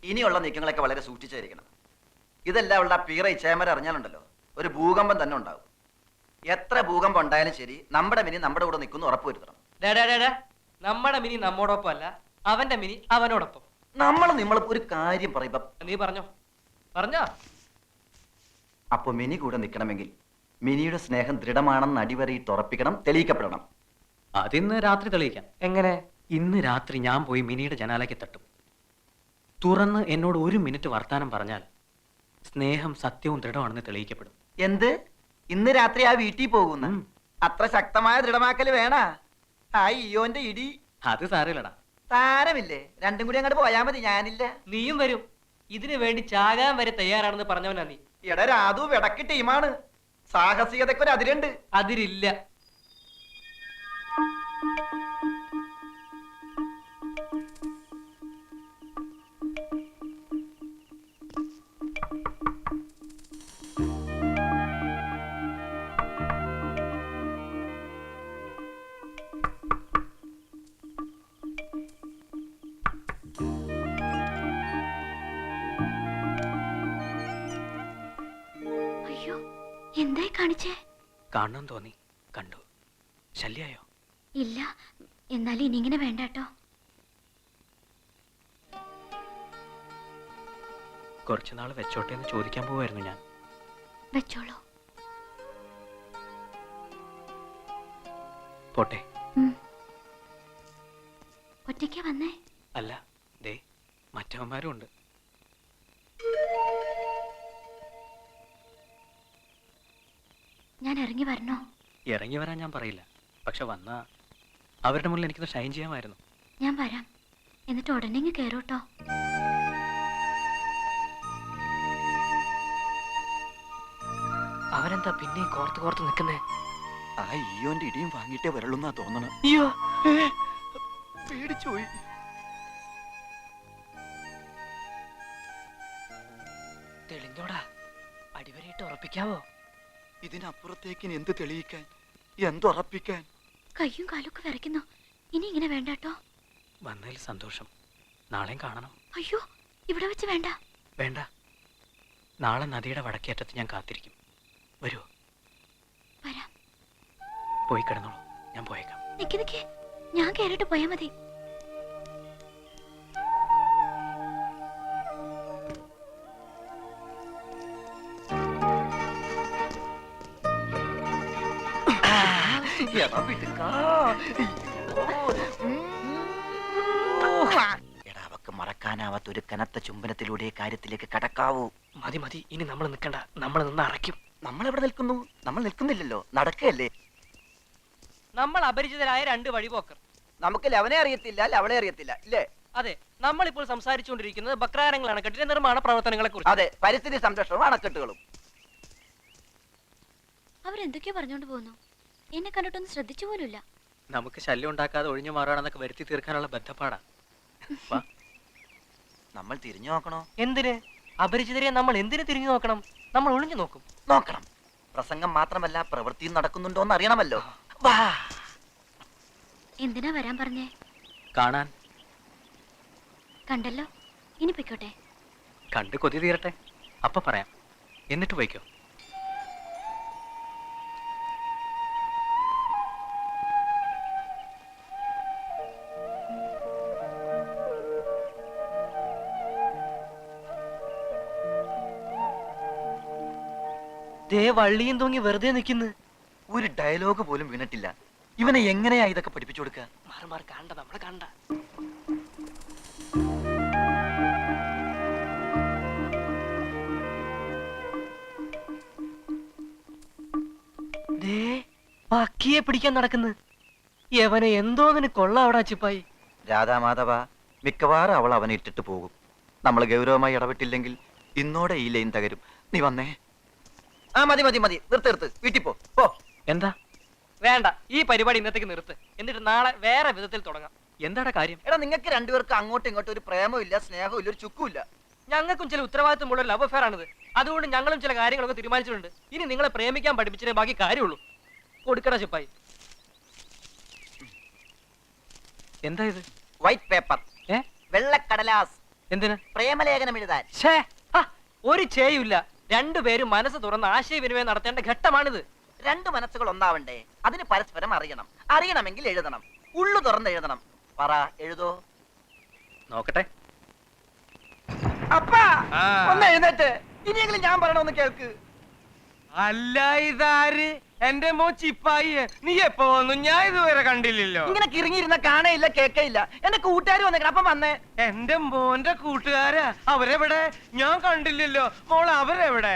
ഇനിയുള്ള നീക്കങ്ങളൊക്കെ വളരെ സൂക്ഷിച്ചായിരിക്കണം. ഇതെല്ലാം ഉള്ള പീറ ഇച്ചേമര അറിഞ്ഞാലുണ്ടല്ലോ ഒരു ഭൂകമ്പം തന്നെ ഉണ്ടാവും. എത്ര ഭൂകമ്പം ഉണ്ടായാലും ശരി നമ്മുടെ മിനി നമ്മുടെ കൂടെ നിൽക്കുന്നു ഉറപ്പുവരുത്തണം. നമ്മുടെ മിനി നമ്മോടൊപ്പം അല്ല, അവന്റെ മിനി അവനോടൊപ്പം. നമ്മൾ ഒരു കാര്യം പറയുമ്പോ നീ പറഞ്ഞോ. അപ്പൊ മിനി കൂടെ നിൽക്കണമെങ്കിൽ മിനിയുടെ സ്നേഹം ദൃഢമാണെന്ന് അടിവരയിട്ട് ഉറപ്പിക്കണം, തെളിയിക്കപ്പെടണം. അതിന്ന് രാത്രി തെളിയിക്കാം. എങ്ങനെ? ഇന്ന് രാത്രി ഞാൻ പോയി മിനിയുടെ ജനാലയ്ക്ക് തട്ടും. തുറന്ന് എന്നോട് 1 മിനിറ്റ് വർത്താനം പറഞ്ഞാൽ സ്നേഹം സത്യവും ദൃഢമാണെന്ന് തെളിയിക്കപ്പെടും. എന്ത്? ഇന്ന് രാത്രി ആ വീട്ടിൽ പോകുന്ന അത്ര ശക്തമായ ദൃഢമാക്കല് വേണ? ആ ഇയോന്റെ ഇടി അത് സാരമില്ലടാ. താരമില്ലേ, രണ്ടും കൂടി അങ്ങോട്ട് പോയാ മതി. ഞാനില്ല. നീയും വരും. ഇതിനു വേണ്ടി ചാകാൻ വരെ തയ്യാറാണെന്ന് പറഞ്ഞവനാ നീ. എടാ രാധു വെടക്ക് ടീമാണ്. സാഹസികതയ്ക്കൊരു അതിരുണ്ട്. അതിരില്ല. എന്തായി കാണിച്ചേ? കാണണം തോന്നി, കണ്ടു. ശല്യായോ? ഇല്ല, എന്നാലും ഇനി ഇങ്ങനെ വേണ്ട കേട്ടോ. കുറച്ചുനാൾ വെച്ചോട്ടെ എന്ന് ചോദിക്കാൻ പോവായിരുന്നു ഞാൻ. വെച്ചോളൂ. പോട്ടെ. ഒറ്റയ്ക്കാ വന്നേ? അല്ല, ദേ മറ്റവന്മാരും ഉണ്ട്. ഞാൻ ഇറങ്ങി വരണോ? ഇറങ്ങി വരാൻ ഞാൻ പറയില്ല, പക്ഷെ വന്നാ അവരുടെ മുന്നിൽ എനിക്കൊന്ന് ഷൈൻ ചെയ്യാമായിരുന്നു. ഞാൻ വരാം, എന്നിട്ട് ഉടനെ ഇങ്ങ് കേറൂട്ടോ. അവനെന്താ പിന്നെ കോർത്ത് നിൽക്കുന്നേ? ആ ഇയോന്റെ ഇടിയും വാങ്ങിയിട്ടേ വരളുന്നാ തോന്നണം. അയ്യോ, പേടിച്ചുപോയി. തെളിഞ്ഞോടാ, അടിവരയിട്ട് ഉറപ്പിക്കാവോ? ഇതിനപ്പുറത്തേക്ക് എന്ത് തെളിയിക്കാൻ, എന്തുറപ്പിക്കാൻ? കയ്യും കാലൊക്കെ വിറയ്ക്കുന്നു. ഇനി ഇങ്ങനെ വേണ്ട കേട്ടോ. വന്നതിൽ സന്തോഷം. നാളെയും കാണണം. അയ്യോ, ഇവിടെ വെച്ച് വേണ്ട. വേണ്ട, നാളെ നദിയുടെ വടക്കേറ്റത്ത് ഞാൻ കാത്തിരിക്കും. വരൂ. വരാം. പോയി കിടന്നോളൂ, ഞാൻ പോയേക്കാം. നിക്ക്, ഞാൻ കേറിട്ട് പോയാ മതി. അവക്ക് മറക്കാനാവാത്ത ഒരു കനത്ത ചുംബനത്തിലൂടെ കാര്യത്തിലേക്ക് കടക്കാവൂ. മതി, ഇനി നമ്മൾ നിൽക്കണ്ട. നമ്മൾ നിന്ന് അറയ്ക്കും. നമ്മൾ എവിടെ നിൽക്കുന്നു? നമ്മൾ നിൽക്കുന്നില്ലല്ലോ, നടക്കല്ലേ. നമ്മൾ അപരിചിതരായ 2 വഴിപോക്കർ. നമുക്ക് ലവനെ അറിയത്തില്ല, ലവളെ അറിയത്തില്ല, ഇല്ലേ? അതെ, നമ്മളിപ്പോൾ സംസാരിച്ചുകൊണ്ടിരിക്കുന്നത് ബക്രാരങ്ങൾ അണക്കെട്ടിന്റെ നിർമ്മാണ പ്രവർത്തനങ്ങളെ കുറിച്ച്. അതെ, പരിസ്ഥിതി സംരക്ഷണവും അണക്കെട്ടുകളും. അവരെന്തൊക്കെയോ പറഞ്ഞോണ്ട് പോകുന്നു. എന്നെ കണ്ടിട്ടൊന്നും ശ്രദ്ധിച്ചു പോലുമില്ല. നമുക്ക് ശല്യം ഉണ്ടാക്കാതെ ഒഴിഞ്ഞു മാറാണെന്നൊക്കെ വരുത്തി തീർക്കാനുള്ള ബന്ധപ്പാടാ. നമ്മൾ തിരിഞ്ഞു നോക്കണോ? എന്തിന്? അപരിചിതരെ നമ്മൾ എന്തിനു തിരിഞ്ഞു നോക്കണം? നമ്മൾ ഒളിഞ്ഞു നോക്കണം. പ്രസംഗം മാത്രമല്ല, പ്രവൃത്തിയും നടക്കുന്നുണ്ടോ എന്ന് അറിയണമല്ലോ. വാ. എന്തിനാ വരാൻ പറഞ്ഞേ? കാണാൻ. കണ്ടല്ലോ, ഇനി പൊയ്ക്കോട്ടെ. കണ്ട് കൊതി തീരട്ടെ, അപ്പൊ പറയാം. എന്നിട്ട് പോയിക്കോ. വള്ളിയും തൂങ്ങി വെറുതെ നിൽക്കുന്നു. ഒരു ഡയലോഗ് പോലും വീണിട്ടില്ല. ഇവനെ എങ്ങനെയാ ഇതൊക്കെ പഠിപ്പിച്ചു കൊടുക്കുക? മാറി കണ്ട, നമ്മളെ കണ്ട. പക്കിയെ പിടിക്കാൻ നടക്കുന്നു. യവനെ എന്തോന്നിന് കൊള്ളാവടാ ചിപ്പായി. രാധാമാധവ, മിക്കവാറും അവൾ അവനെ ഇട്ടിട്ട് പോകും. നമ്മൾ ഗൗരവമായി ഇടപെട്ടില്ലെങ്കിൽ ഇന്നോടെ ഈ ലൈൻ തകരും. നീ വന്നേ. മതി നിർത്ത്, വീട്ടിൽ പോ. എന്താ? വേണ്ട, ഈ പരിപാടി ഇന്നത്തേക്ക് നിർത്ത്. എന്നിട്ട് നാളെ വേറെ വിധത്തിൽ തുടങ്ങാം. എന്താണ് കാര്യം? എടാ, നിങ്ങൾക്ക് രണ്ടുപേർക്ക് അങ്ങോട്ടും ഇങ്ങോട്ടും ഒരു പ്രേമവും ഇല്ല, സ്നേഹവും ഇല്ല, ഒരു ചുക്കും ഇല്ല. ഞങ്ങൾക്കും ചില ഉത്തരവാദിത്വമുള്ള ലവ് അഫെയർ ആണിത്. അതുകൊണ്ട് ഞങ്ങളും ചില കാര്യങ്ങളൊക്കെ തീരുമാനിച്ചിട്ടുണ്ട്. ഇനി നിങ്ങളെ പ്രേമിക്കാൻ പഠിപ്പിച്ചേ ബാക്കി കാര്യമുള്ളൂ. കൊടുക്കട ചിപ്പായി. എന്താ ഇത്? വൈറ്റ് പേപ്പർ, വെള്ളക്കടലാസ്. എന്തിന്? പ്രേമലേഖനം എഴുതാൻ. ഛേ, ഹ, ഒരു ചേയുമില്ല. രണ്ടുപേരും മനസ്സ് തുറന്ന് ആശയവിനിമയം നടത്തേണ്ട ഘട്ടമാണിത്. രണ്ട് മനസ്സുകൾ ഒന്നാവണ്ടേ? അതിന് പരസ്പരം അറിയണം. അറിയണമെങ്കിൽ എഴുതണം. ഉള്ളു തുറന്ന് എഴുതണം. പറ, എഴുതോ? നോക്കട്ടെ. അപ്പാ, ഒന്ന് എഴുന്നേറ്റ്. ഇനിയെങ്കിലും ഞാൻ പറയണമെന്ന് കേൾക്ക്. അല്ല, ഇതാര്? എന്റെ മോ ചിപ്പായി. നീ എപ്പോ വന്നു? ഞാൻ ഇതുവരെ കണ്ടില്ലല്ലോ. ഇങ്ങനെ കിറങ്ങിയിരുന്ന കാണയില്ല, കേക്കയില്ല. എന്റെ കൂട്ടുകാർ വന്നേക്കണം. അപ്പം വന്നേ. എന്റെ മോന്റെ കൂട്ടുകാരാ. അവരെവിടെ? ഞാൻ കണ്ടില്ലല്ലോ. മോൾ അവരെവിടെ?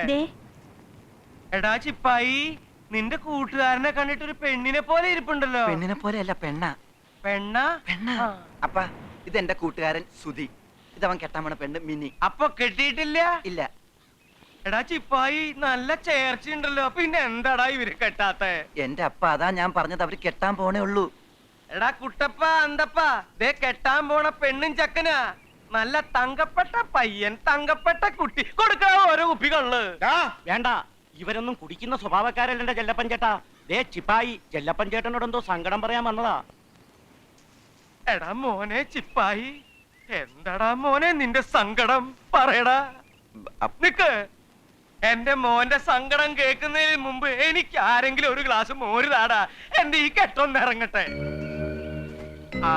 എടാ ചിപ്പായി, നിന്റെ കൂട്ടുകാരനെ കണ്ടിട്ട് ഒരു പെണ്ണിനെ പോലെ ഇരിപ്പുണ്ടല്ലോ. പെണ്ണിനെ പോലെ അല്ല, പെണ്ണ. പെണ്ണാ? പെണ്ണ. അപ്പ ഇത് എന്റെ കൂട്ടുകാരൻ സുധി. ഇതവൻ കെട്ടാൻ പോണ പെണ്ണ് മിനി. അപ്പൊ കെട്ടിയിട്ടില്ല? ഇല്ല. എടാ ചിപ്പായി, നല്ല ചേർച്ചയുണ്ടല്ലോ. പിന്നെ എന്താടാ ഇവര് കെട്ടാത്തെ? എന്റെ അപ്പ അതാ ഞാൻ പറഞ്ഞത്, അവര് കെട്ടാൻ പോണേ ഉള്ളൂ. എടാ കുട്ടപ്പ, അന്തപ്പ, ദേ കെട്ടാൻ പോണ പെണ്ണും ചക്കനാ. നല്ല തങ്കപ്പെട്ട പയ്യൻ, തങ്കപ്പെട്ട കുട്ടി. കൊടുക്കാ ഓരോ കുപ്പികള്. വേണ്ട, ഇവരൊന്നും കുടിക്കുന്ന സ്വഭാവക്കാരല്ല ചെല്ലപ്പൻ ചേട്ടാ. ദേ ചിപ്പായി, ചെല്ലപ്പൻ ചേട്ടനോട് എന്തോ സങ്കടം പറയാൻ വന്നതാ. എടാ മോനെ ചിപ്പായി, എന്താടാ മോനെ നിന്റെ സങ്കടം? പറയടാ. നിക്ക്. എന്റെ മോന്റെ സങ്കടം കേൾക്കുന്നതിന് മുമ്പ് എനിക്ക് ആരെങ്കിലും ഒരു ഗ്ലാസ് മോര് താടാ. എന്റെ ഈ കെട്ടൊന്ന് ഇറങ്ങട്ടെ. ആ,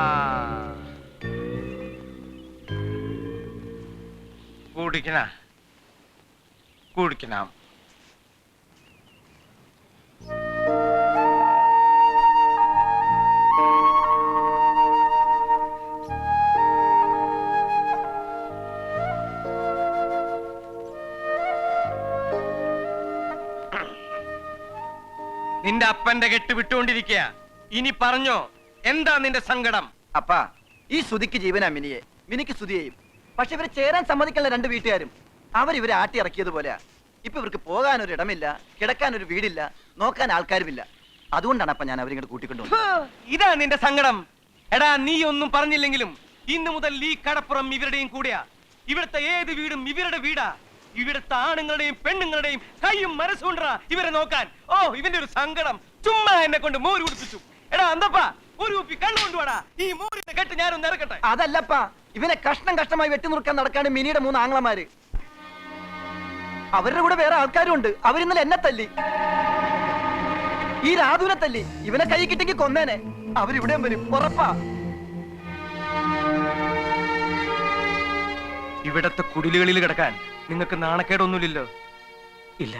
കുടിക്കണം. നിന്റെ അപ്പന്റെ കെട്ട് വിട്ടുകൊണ്ടിരിക്കുക. ഇനി പറഞ്ഞോ, എന്താ നിന്റെ സങ്കടം? അപ്പ ഈ സുധിക്ക് ജീവനാ മിനിയെ, മിനിക്ക് സുധിയെയും. പക്ഷെ ഇവര് ചേരാൻ സമ്മതിക്കല്ല രണ്ട് വീട്ടുകാരും. അവരിവരെ ആട്ടി ഇറക്കിയതുപോലെയാ. ഇപ്പൊ ഇവർക്ക് പോകാനൊരു ഇടമില്ല, കിടക്കാനൊരു വീടില്ല, നോക്കാൻ ആൾക്കാരുമില്ല. അതുകൊണ്ടാണ് അപ്പൊ ഞാൻ അവരിങ്ങോട്ട് കൂട്ടിക്കൊണ്ടുപോകുന്നത്. ഇതാ നിന്റെ സങ്കടം. എടാ, നീ ഒന്നും പറഞ്ഞില്ലെങ്കിലും ഇന്നു മുതൽ ഈ കടപ്പുറം ഇവരുടെയും കൂടെയാ. ഇവിടുത്തെ ഏത് വീടും ഇവരുടെ വീടാ. ഇവിടുത്തെ ആണുങ്ങളുടെയും പെണ്ണുങ്ങളുടെയും കൈയും മനസ്സുകൊണ്ടാ ഇവരെ നോക്കാൻ. ഓ, ഇവന്റെ ഒരു സങ്കടം. ചുമ്മാ എന്നെ കൊണ്ട് മോര് കുടിപ്പിച്ചു. എടാ അന്തപ്പാ, ഒരു കുപ്പി കണ്ണു കൊണ്ടുവാടാ. ഈ മോരിന്റെ കെട്ട് ഞാനൊന്ന് ഇറക്കട്ടെ. അതല്ലപ്പാ, ഇവനെ കഷ്ണം കഷ്ടമായി വെട്ടിനുറുക്കാൻ നടക്കാണ് മിനിയുടെ 3 ആങ്ങളമാര്. അവരുടെ കൂടെ വേറെ ആൾക്കാരും ഉണ്ട്. അവരിന്നലെ എന്നെ തല്ലി, ഈ രാധുവിനെ തല്ലി. ഇവനെ കൈ കിട്ടിക്ക് കൊന്നേനെ. അവരിവിടെയും വരും, ഉറപ്പാ. ഇവിടത്തെ കുടിലുകളിൽ കിടക്കാൻ നിങ്ങൾക്ക് നാണക്കേടൊന്നുമില്ലല്ലോ? ഇല്ല.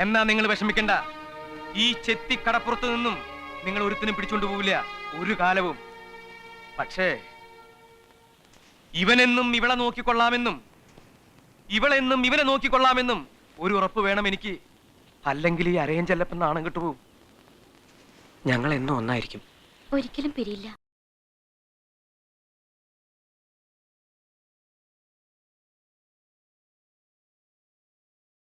എന്നാ നിങ്ങൾ വിഷമിക്കണ്ട. ഈ ചെത്തി കടപ്പുറത്ത് നിന്നും നിങ്ങൾ ഒരുത്തിനും പിടിച്ചോണ്ട് പോവില്ല ഒരു കാലവും. പക്ഷേ ഇവനെന്നും ഇവളെ നോക്കിക്കൊള്ളാമെന്നും ഇവളെന്നും ഇവനെ നോക്കിക്കൊള്ളാമെന്നും ഒരു ഉറപ്പ് വേണം എനിക്ക്. അല്ലെങ്കിൽ ഈ അരയൻ ചെല്ലപ്പെന്ന് നാണം കിട്ടുപോകും. ഞങ്ങൾ എന്നും ഒന്നായിരിക്കും. ഒരിക്കലും പിരിയില്ല.